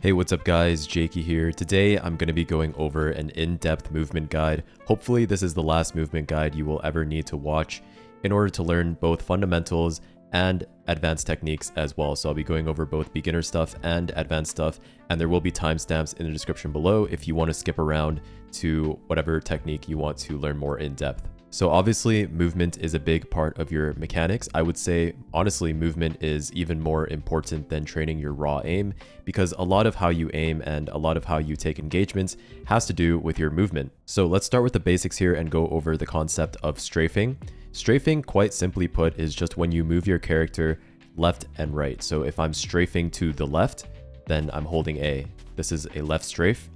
Hey, what's up guys, Jaeky here. Today I'm going to be going over an in-depth movement guide. Hopefully this is the last movement guide you will ever need to watch in order to learn both fundamentals and advanced techniques as well. So I'll be going over both beginner stuff and advanced stuff, and there will be timestamps in the description below if you want to skip around to whatever technique you want to learn more in depth. So obviously movement is a big part of your mechanics. I would say honestly movement is even more important than training your raw aim, because a lot of how you aim and a lot of how you take engagements has to do with your movement. So let's start with the basics here and go over the concept of strafing. Strafing, quite simply put, is just when you move your character left and right. So if I'm strafing to the left, then I'm holding A. This is a left strafe.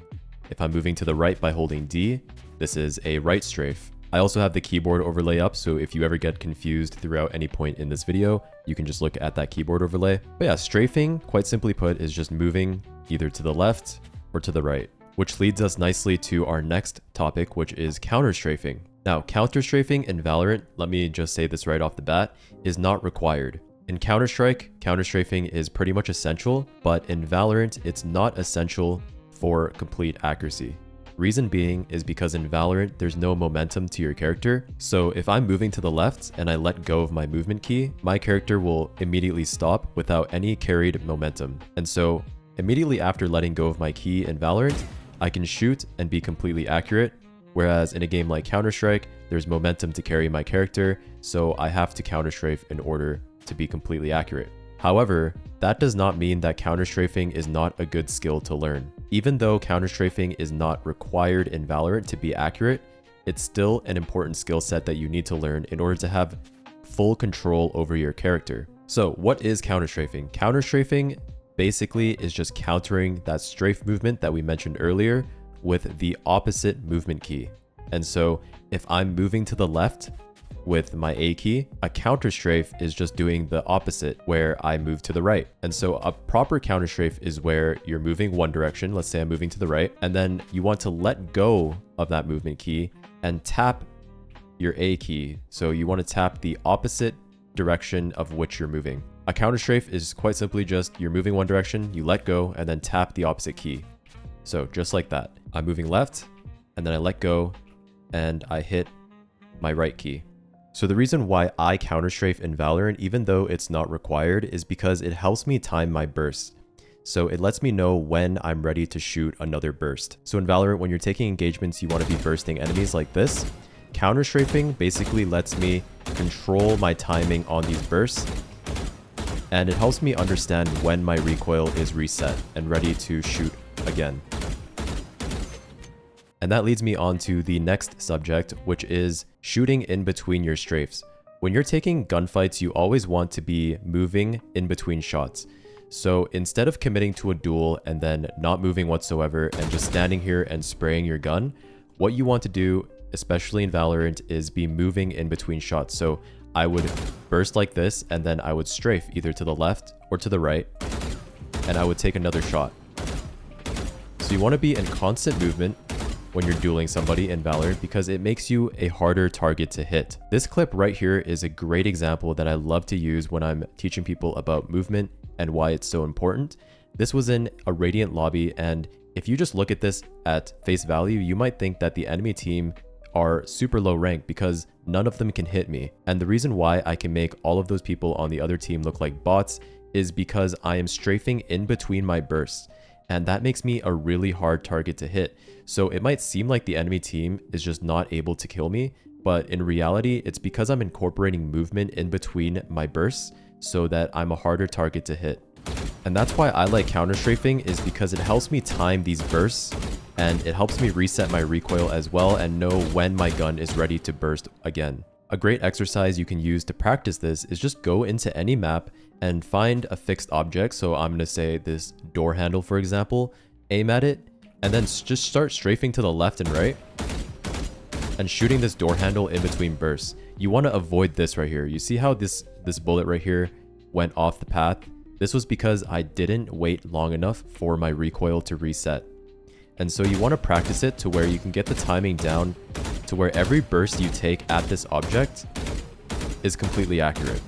If I'm moving to the right by holding D, this is a right strafe. I also have the keyboard overlay up, so if you ever get confused throughout any point in this video, you can just look at that keyboard overlay. But yeah, strafing, quite simply put, is just moving either to the left or to the right, which leads us nicely to our next topic, which is counter-strafing. Now, counter-strafing in Valorant, let me just say this right off the bat, is not required. In Counter-Strike, counter-strafing is pretty much essential, but in Valorant, it's not essential for complete accuracy. Reason being is because in Valorant, there's no momentum to your character. So if I'm moving to the left and I let go of my movement key, my character will immediately stop without any carried momentum. And so immediately after letting go of my key in Valorant, I can shoot and be completely accurate. Whereas in a game like Counter-Strike, there's momentum to carry my character, so I have to counter-strafe in order to be completely accurate. However, that does not mean that counter-strafing is not a good skill to learn. Even though counter-strafing is not required in Valorant to be accurate, it's still an important skill set that you need to learn in order to have full control over your character. So what is counter-strafing? Counter-strafing basically is just countering that strafe movement that we mentioned earlier with the opposite movement key. And so if I'm moving to the left with my A key, a counter strafe is just doing the opposite, where I move to the right. And so a proper counter strafe is where you're moving one direction, let's say I'm moving to the right, and then you want to let go of that movement key and tap your A key. So you want to tap the opposite direction of which you're moving. A counter strafe is quite simply just you're moving one direction, you let go, and then tap the opposite key. So just like that. I'm moving left, and then I let go, and I hit my right key. So the reason why I counter-strafe in Valorant, even though it's not required, is because it helps me time my bursts. So it lets me know when I'm ready to shoot another burst. So in Valorant, when you're taking engagements, you want to be bursting enemies like this. Counter-strafing basically lets me control my timing on these bursts, and it helps me understand when my recoil is reset and ready to shoot again. And that leads me on to the next subject, which is shooting in between your strafes. When you're taking gunfights, you always want to be moving in between shots. So instead of committing to a duel and then not moving whatsoever and just standing here and spraying your gun, what you want to do, especially in Valorant, is be moving in between shots. So I would burst like this, and then I would strafe either to the left or to the right, and I would take another shot. So you want to be in constant movement when you're dueling somebody in Valorant, because it makes you a harder target to hit. This clip right here is a great example that I love to use when I'm teaching people about movement and why it's so important. This was in a Radiant lobby, and if you just look at this at face value, you might think that the enemy team are super low rank because none of them can hit me. And the reason why I can make all of those people on the other team look like bots is because I am strafing in between my bursts. And that makes me a really hard target to hit. So it might seem like the enemy team is just not able to kill me, but in reality, it's because I'm incorporating movement in between my bursts so that I'm a harder target to hit. And that's why I like counter-strafing, is because it helps me time these bursts, and it helps me reset my recoil as well and know when my gun is ready to burst again. A great exercise you can use to practice this is just go into any map and find a fixed object. So I'm going to say this door handle, for example, aim at it, and then just start strafing to the left and right and shooting this door handle in between bursts. You want to avoid this right here. You see how this bullet right here went off the path? This was because I didn't wait long enough for my recoil to reset. And so you want to practice it to where you can get the timing down to where every burst you take at this object is completely accurate.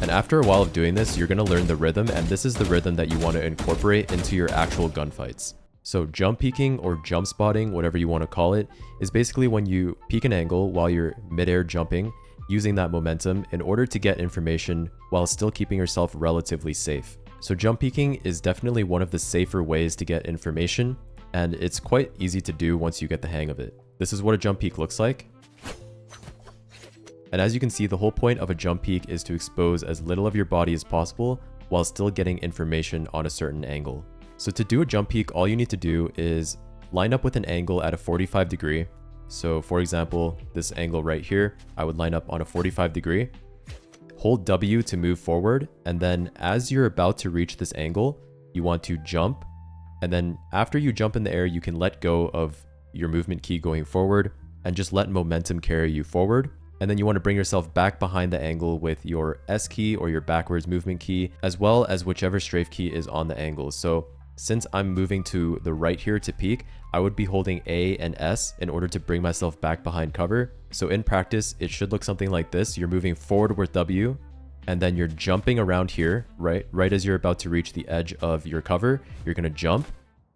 And after a while of doing this, you're going to learn the rhythm, and this is the rhythm that you want to incorporate into your actual gunfights. So jump peeking or jump spotting, whatever you want to call it, is basically when you peek an angle while you're midair jumping, using that momentum in order to get information while still keeping yourself relatively safe. So jump peeking is definitely one of the safer ways to get information, and it's quite easy to do once you get the hang of it. This is what a jump peek looks like. And as you can see, the whole point of a jump peek is to expose as little of your body as possible while still getting information on a certain angle. So to do a jump peek, all you need to do is line up with an angle at a 45 degree. So for example, this angle right here, I would line up on a 45 degree. Hold W to move forward, and then as you're about to reach this angle, you want to jump. And then after you jump in the air, you can let go of your movement key going forward and just let momentum carry you forward. And then you want to bring yourself back behind the angle with your S key or your backwards movement key, as well as whichever strafe key is on the angle. So since I'm moving to the right here to peek, I would be holding A and S in order to bring myself back behind cover. So in practice, it should look something like this. You're moving forward with W, and then you're jumping around here, right as you're about to reach the edge of your cover, you're going to jump.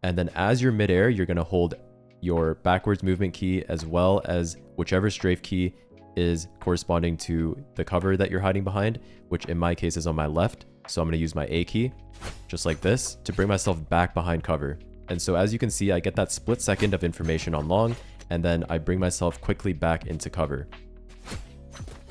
And then as you're midair, you're going to hold your backwards movement key as well as whichever strafe key is corresponding to the cover that you're hiding behind, which in my case is on my left. So I'm going to use my A key, just like this, to bring myself back behind cover. And so as you can see, I get that split second of information on long, and then I bring myself quickly back into cover.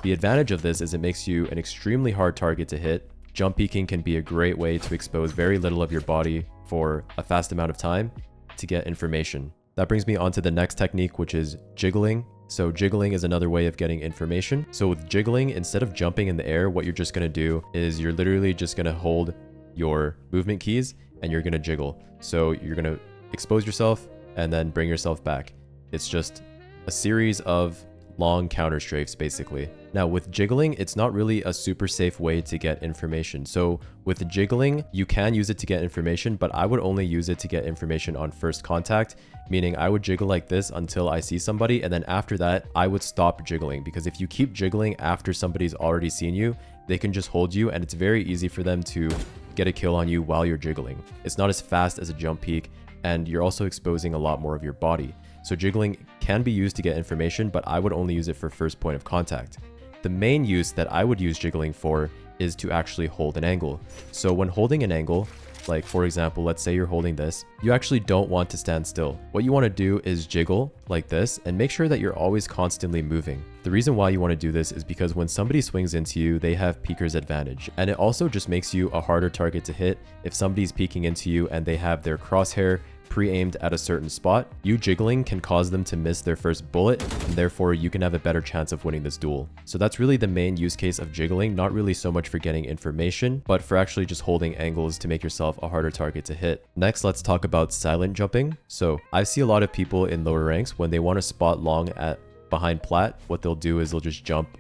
The advantage of this is it makes you an extremely hard target to hit. Jump peeking can be a great way to expose very little of your body for a fast amount of time to get information. That brings me on to the next technique, which is jiggling. So jiggling is another way of getting information. So with jiggling, instead of jumping in the air, what you're just going to do is you're literally just going to hold your movement keys and you're going to jiggle. So you're going to expose yourself and then bring yourself back. It's just a series of long counter strafes basically. Now with jiggling, it's not really a super safe way to get information. So with jiggling, you can use it to get information, but I would only use it to get information on first contact, meaning I would jiggle like this until I see somebody, and then after that, I would stop jiggling, because if you keep jiggling after somebody's already seen you, they can just hold you, and it's very easy for them to get a kill on you while you're jiggling. It's not as fast as a jump peek, and you're also exposing a lot more of your body. So jiggling can be used to get information, but I would only use it for first point of contact. The main use that I would use jiggling for is to actually hold an angle. So when holding an angle, like for example, let's say you're holding this, you actually don't want to stand still. What you want to do is jiggle like this and make sure that you're always constantly moving. The reason why you want to do this is because when somebody swings into you, they have peeker's advantage. And it also just makes you a harder target to hit. If somebody's peeking into you and they have their crosshair pre-aimed at a certain spot, you jiggling can cause them to miss their first bullet, and therefore you can have a better chance of winning this duel. So that's really the main use case of jiggling, not really so much for getting information, but for actually just holding angles to make yourself a harder target to hit. Next, let's talk about silent jumping. So I see a lot of people in lower ranks, when they want to spot long at behind plat, what they'll do is they'll just jump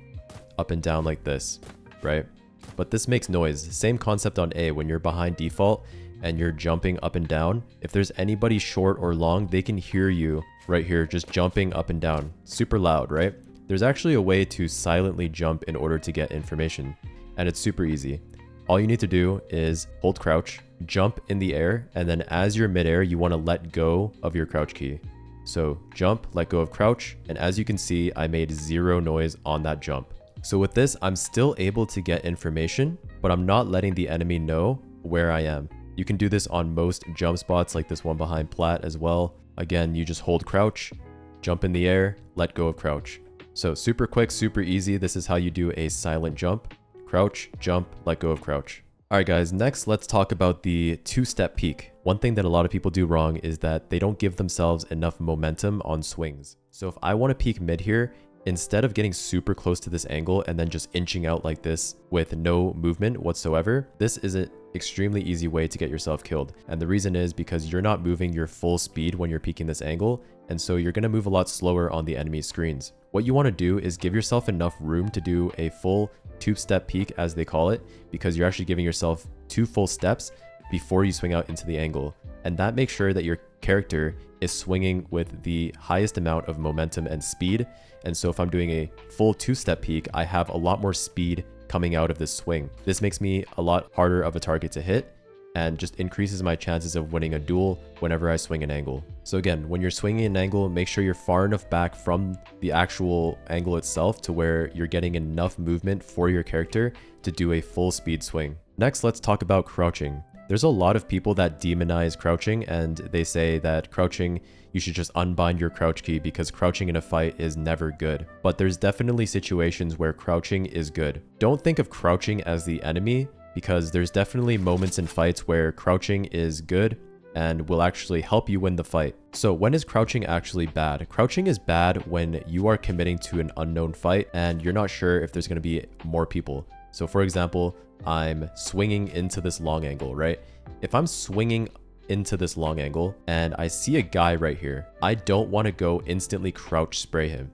up and down like this, right? But this makes noise. Same concept on A. When you're behind default and you're jumping up and down, if there's anybody short or long, they can hear you right here just jumping up and down. Super loud, right? There's actually a way to silently jump in order to get information, and it's super easy. All you need to do is hold crouch, jump in the air, and then as you're midair, you want to let go of your crouch key. So jump, let go of crouch, and as you can see, I made zero noise on that jump. So with this, I'm still able to get information, but I'm not letting the enemy know where I am. You can do this on most jump spots like this one behind plat as well. Again, you just hold crouch, jump in the air, let go of crouch. So super quick, super easy. This is how you do a silent jump. Crouch, jump, let go of crouch. All right, guys, next let's talk about the two-step peek. One thing that a lot of people do wrong is that they don't give themselves enough momentum on swings. So if I want to peek mid here, instead of getting super close to this angle and then just inching out like this with no movement whatsoever, this is an extremely easy way to get yourself killed. And the reason is because you're not moving your full speed when you're peeking this angle, and so you're going to move a lot slower on the enemy screens. What you want to do is give yourself enough room to do a full two-step peek, as they call it, because you're actually giving yourself 2 full steps before you swing out into the angle. And that makes sure that your character is swinging with the highest amount of momentum and speed. And so if I'm doing a full 2-step peek, I have a lot more speed coming out of this swing. This makes me a lot harder of a target to hit and just increases my chances of winning a duel whenever I swing an angle. So again, when you're swinging an angle, make sure you're far enough back from the actual angle itself to where you're getting enough movement for your character to do a full speed swing. Next, let's talk about crouching. There's a lot of people that demonize crouching, and they say that crouching, you should just unbind your crouch key because crouching in a fight is never good. But there's definitely situations where crouching is good. Don't think of crouching as the enemy, because there's definitely moments in fights where crouching is good and will actually help you win the fight. So when is crouching actually bad? Crouching is bad when you are committing to an unknown fight and you're not sure if there's going to be more people. So for example, I'm swinging into this long angle, right? If I'm swinging into this long angle and I see a guy right here, I don't want to go instantly crouch spray him.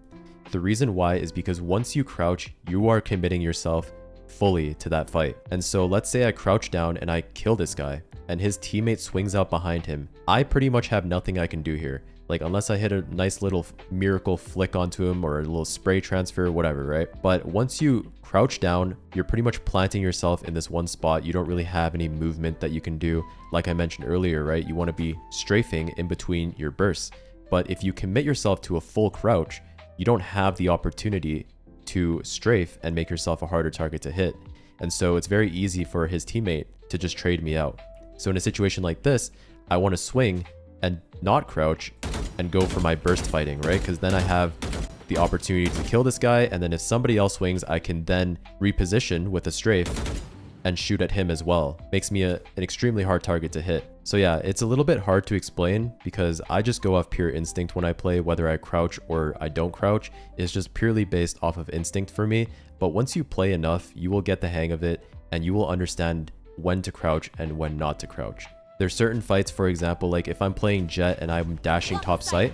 The reason why is because once you crouch, you are committing yourself fully to that fight. And so let's say I crouch down and I kill this guy and his teammate swings out behind him. I pretty much have nothing I can do here. Like, unless I hit a nice little miracle flick onto him or a little spray transfer or whatever, right? But once you crouch down, you're pretty much planting yourself in this one spot. You don't really have any movement that you can do. Like I mentioned earlier, right? You want to be strafing in between your bursts. But if you commit yourself to a full crouch, you don't have the opportunity to strafe and make yourself a harder target to hit. And so it's very easy for his teammate to just trade me out. So in a situation like this, I want to swing and not crouch and go for my burst fighting, right? Because then I have the opportunity to kill this guy, and then if somebody else swings, I can then reposition with a strafe and shoot at him as well. Makes me an extremely hard target to hit. So yeah, it's a little bit hard to explain because I just go off pure instinct when I play. Whether I crouch or I don't crouch is just purely based off of instinct for me. But once you play enough, you will get the hang of it and you will understand when to crouch and when not to crouch. There's certain fights, for example, like if I'm playing Jet and I'm dashing top sight,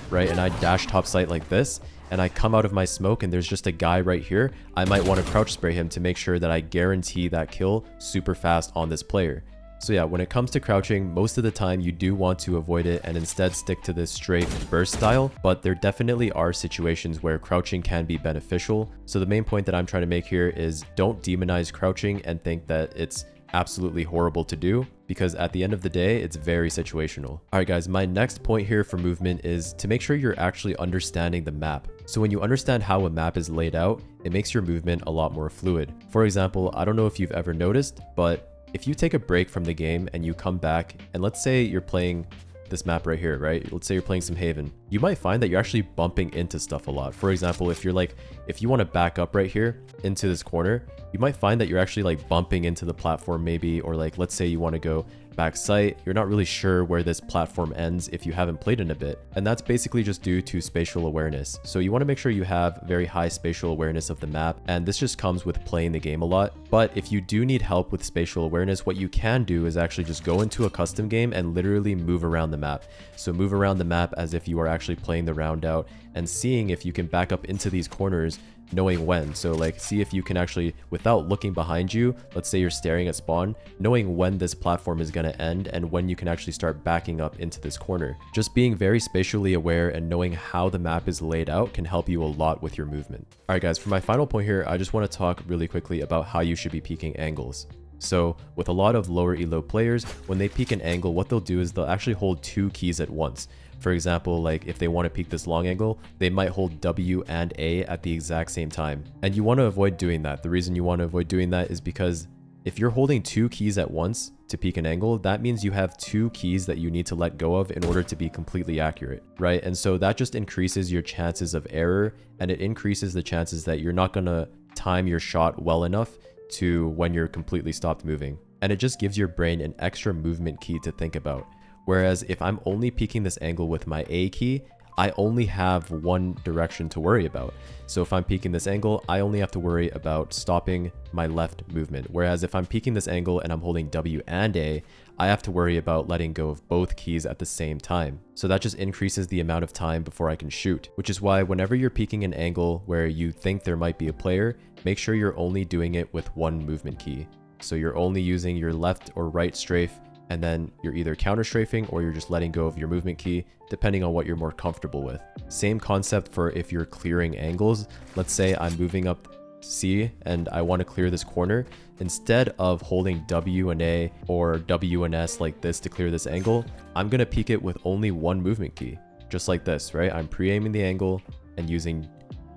right? And I dash top sight like this, and I come out of my smoke and there's just a guy right here, I might want to crouch spray him to make sure that I guarantee that kill super fast on this player. So yeah, when it comes to crouching, most of the time you do want to avoid it and instead stick to this straight burst style, but there definitely are situations where crouching can be beneficial. So the main point that I'm trying to make here is don't demonize crouching and think that it's absolutely horrible to do, because at the end of the day, it's very situational. All right, guys, my next point here for movement is to make sure you're actually understanding the map. So when you understand how a map is laid out, it makes your movement a lot more fluid. For example, I don't know if you've ever noticed, but if you take a break from the game and you come back, and let's say you're playing this map right here, right? Let's say you're playing some Haven. You might find that you're actually bumping into stuff a lot. For example, if you want to back up right here into this corner, you might find that you're actually like bumping into the platform maybe, or like, let's say you want to go back sight, you're not really sure where this platform ends if you haven't played in a bit. And that's basically just due to spatial awareness. So you want to make sure you have very high spatial awareness of the map, and this just comes with playing the game a lot. But if you do need help with spatial awareness, what you can do is actually just go into a custom game and literally move around the map. So move around the map as if you are actually playing the round out and seeing if you can back up into these corners, knowing when. So like, see if you can actually, without looking behind you, let's say you're staring at spawn, knowing when this platform is going to end and when you can actually start backing up into this corner. Just being very spatially aware and knowing how the map is laid out can help you a lot with your movement. All right, guys, for my final point here, I just want to talk really quickly about how you should be peeking angles. So with a lot of lower elo players, when they peek an angle, what they'll do is they'll actually hold two keys at once. For example, like if they want to peek this long angle, they might hold W and A at the exact same time. And you want to avoid doing that. The reason you want to avoid doing that is because if you're holding two keys at once to peek an angle, that means you have two keys that you need to let go of in order to be completely accurate, right? And so that just increases your chances of error, and it increases the chances that you're not going to time your shot well enough to when you're completely stopped moving. And it just gives your brain an extra movement key to think about. Whereas if I'm only peeking this angle with my A key, I only have one direction to worry about. So if I'm peeking this angle, I only have to worry about stopping my left movement. Whereas if I'm peeking this angle and I'm holding W and A, I have to worry about letting go of both keys at the same time. So that just increases the amount of time before I can shoot, which is why whenever you're peeking an angle where you think there might be a player, make sure you're only doing it with one movement key. So you're only using your left or right strafe, and then you're either counter-strafing or you're just letting go of your movement key, depending on what you're more comfortable with. Same concept for if you're clearing angles. Let's say I'm moving up C and I want to clear this corner, instead of holding W and A or W and S like this to clear this angle, I'm going to peek it with only one movement key, just like this, right? I'm pre-aiming the angle and using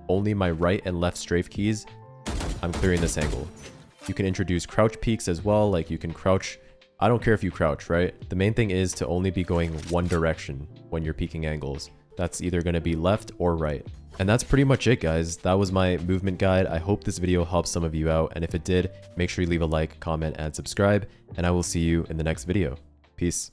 only my right and left strafe keys, I'm clearing this angle. You can introduce crouch peeks as well, like you can crouch. I don't care if you crouch, right? The main thing is to only be going one direction when you're peeking angles. That's either going to be left or right. And that's pretty much it, guys. That was my movement guide. I hope this video helped some of you out. And if it did, make sure you leave a like, comment, and subscribe. And I will see you in the next video. Peace.